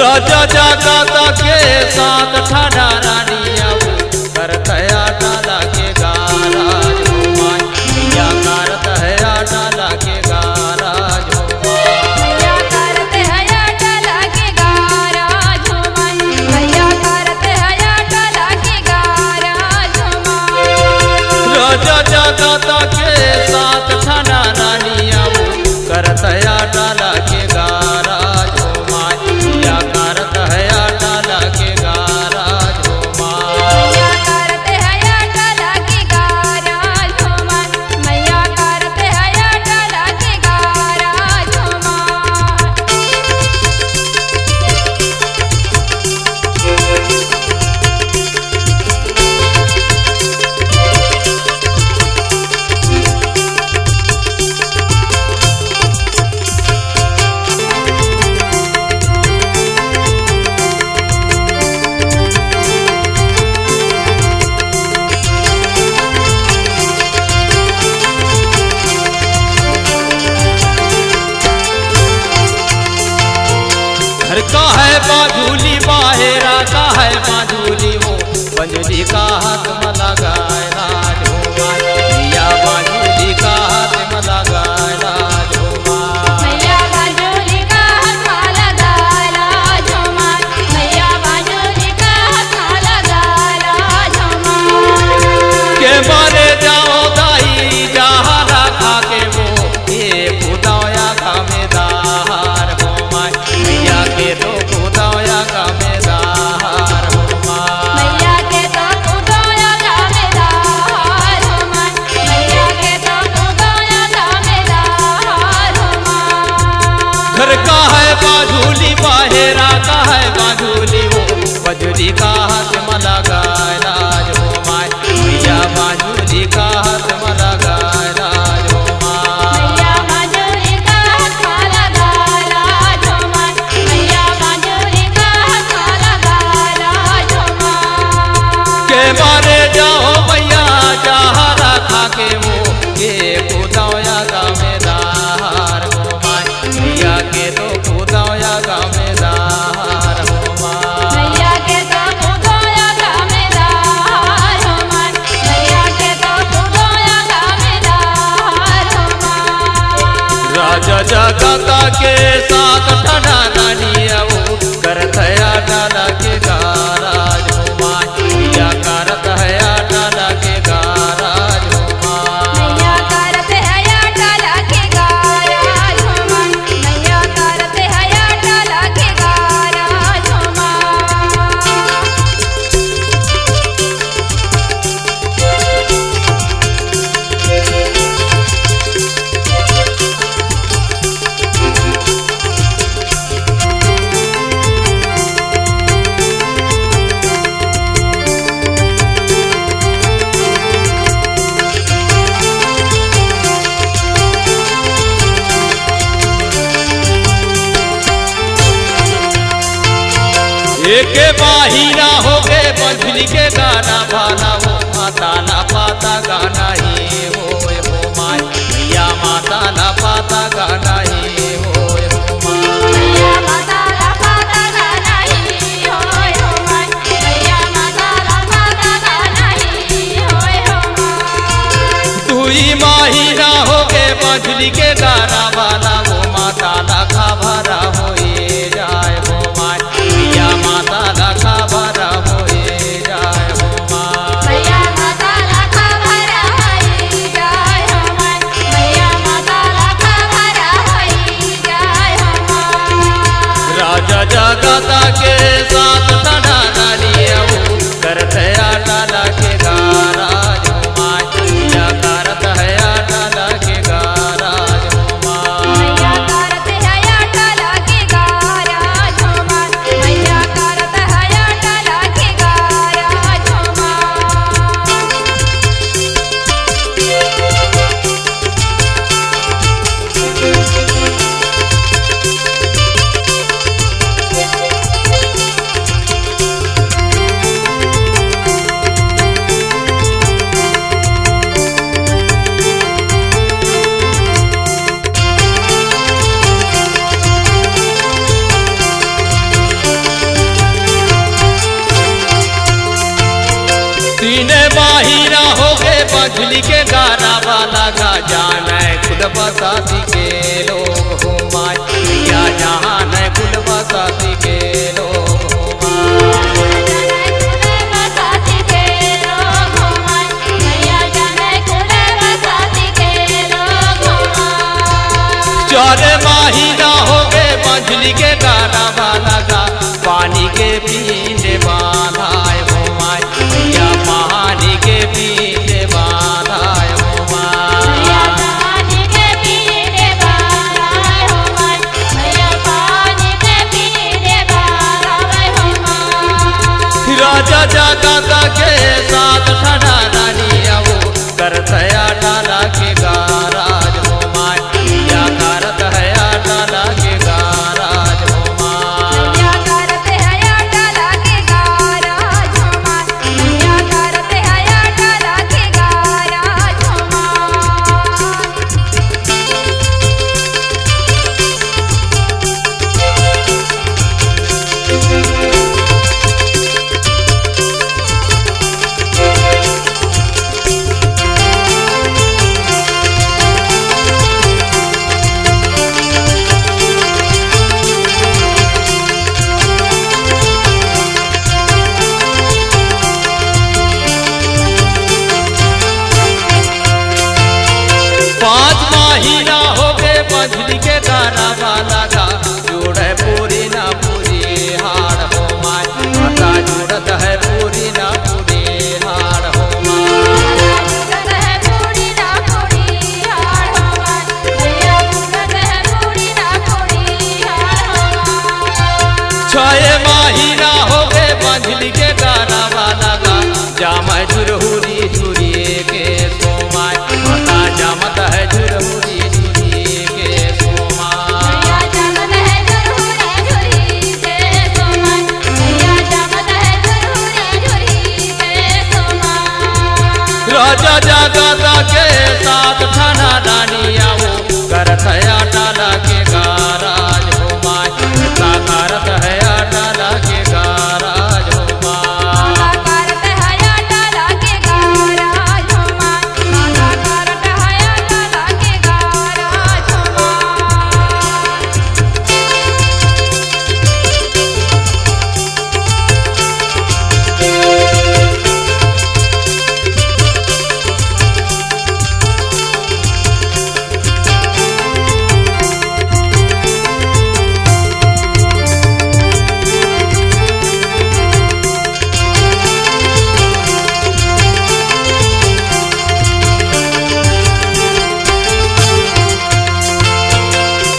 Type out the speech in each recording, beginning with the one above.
राजा जागाता के साथ ठाडा रानिया करत है डाला के गाराज हो माय मैया करत है डाला के गाराज हो मैया करत है डाला के गाराज हो माय मैया करत है डाला के गाराज हो माय राजा जागाता के साथ ठाडा रानिया करत है डाला के गाराज हो माय मैया करत है डाला के गाराज हो माय मैया करत है डाला के गाराज हो माय मैया करत है डाला के गाराज हो माय घर का है बाझूली बाहेरा का है बाझूली वो बंजली का हाथ में लगाए राज हो माय मैया बाझूली का हाथ में लगाए राज हो माय मैया बाजूली का हाथ लगाराज हो माय मैया बाजूली का हाथ लगाराज हो माय के मारे जाओ दाई जहारा खा के वो ये खुदाया का मेदार हो माय मैया के तो खुदाया का मेदार हो माय मैया के तो खुदाया का मेदार हो माय मैया के तो खुदाया का मेदार हो माय घर का है बाझूली बाहेरा का है बाझूली वो बजरी का हाथ में लगाए राज हो माय मैया बाझूली का हाथ में लगाए राज हो माय मैया बाजूली का हाथ लगाराज हो माय मैया बाजूली का हाथ लगाराज हो माय के मारे जाओ मैया जहारा खा के वो ये खुदाया का मेदार हो माय मैया के तो खुदाया का मेदार हो माय मैया के तो खुदाया का मेदार हो माय मैया के तो खुदाया का मेदार हो माय राजा जागाता के साथ ठाडा रानिया वो करत है डाला के गाराज हो माय मैया करत है डाला के गाराज हो माय मैया करत है डाला के गाराज हो माय मैया करत है डाला के गाराज हो माय एक बाहिना हो गए बंधुली के गाना भाना वो माता ना पाता गाना ही हो माय मैया माता ना पाता गाना ही हो माय मैया माता ला पाता गाना ही होय हो माय मैया माता ला पाता गाना ही होय हो माय दुई माहिना हो गए बंधुली के गाना भाना वो माता ना खबरा होए जाए हो माय मैया माता ना खबरा होए जाए हो माय मैया माता ला खबरा होई जाय हो माय मैया माता ला खबरा होई जाय हो माय राजा जागाता के साथ ठाडा रानिया वो करत है डाला के गाराज हो माय मैया करत है डाला के गाराज हो माय मैया करत है डाला के गाराज हो माय मैया करत है डाला के गाराज हो माय माहिरा हो गए बंझली के गाना वाला गा जाने कुल बसाती के लोग हो माय मैया जान कुल बसाती के लोग हो माय चौरे माहिरा हो गए बंझली के गाना वाला गा पानी के पीने वाला हो माय मैया पानी के पीने वाला हो माय राजा जगत के साथ ठना रानिया वो करतया डाला के गाराज हो माय मैया करत है डाला के गाराज हो माय महीना हो गए बंझली के गाना वाला गा जोड़े पूरी ना पूरी हार हो माय माता जोड़त है पूरी ना पूरी हार हो छह महीना हो गए बंझली के गाना वाला गा जाम झुरहुरी झुरिए के सोमाय माता जामत है झुरहुरी राजा जगत के साथ ठना रानिया वो करत है डाला के गाराज हो माय करत है डाला के गाराज हो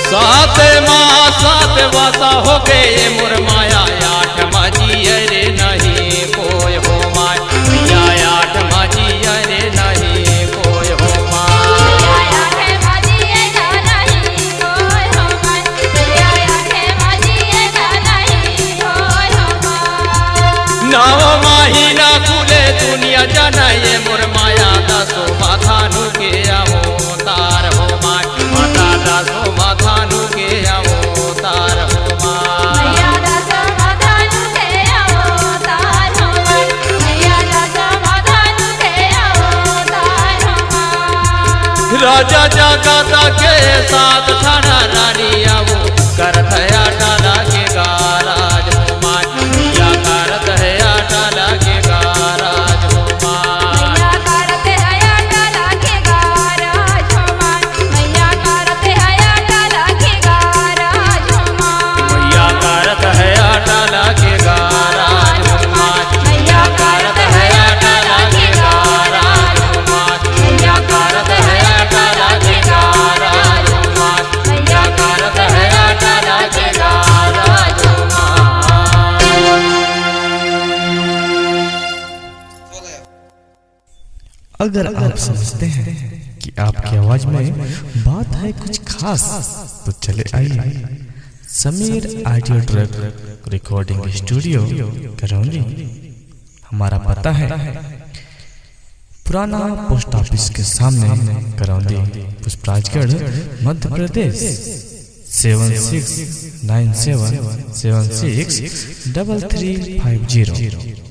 सात माँ सात वासा हो गए मोर माया आठ माजी अरे नहीं कोई हो माय मैया आठ माजी अरे नहीं कोई हो नौ महीना कुले दुनिया जाना ये मोर माया दसो माथानु के अवतार हो माय माता दसो माथानु के अवतार हो राजा जगत के साथ ठना रानिया वो करत है डाला के गाराज हो माय मैया करत है डाला के गाराज हो माय मैया करत है डाला के गाराज हो माय मैया करत है डाला के गाराज हो माय मैया करत है डाला के गाराज हो माय मैया करत है डाला के गाराज हो माय मैया करत है डाला के गाराज हो माय। अगर आप समझते हैं कि आपकी आवाज में बात है कुछ खास तो चले आइए Sameer audio track recording studio Karauli. हमारा पता है पुराना पोस्ट ऑफिस के सामने करौली पुष्पराजगढ़ मध्य प्रदेश 7697763350।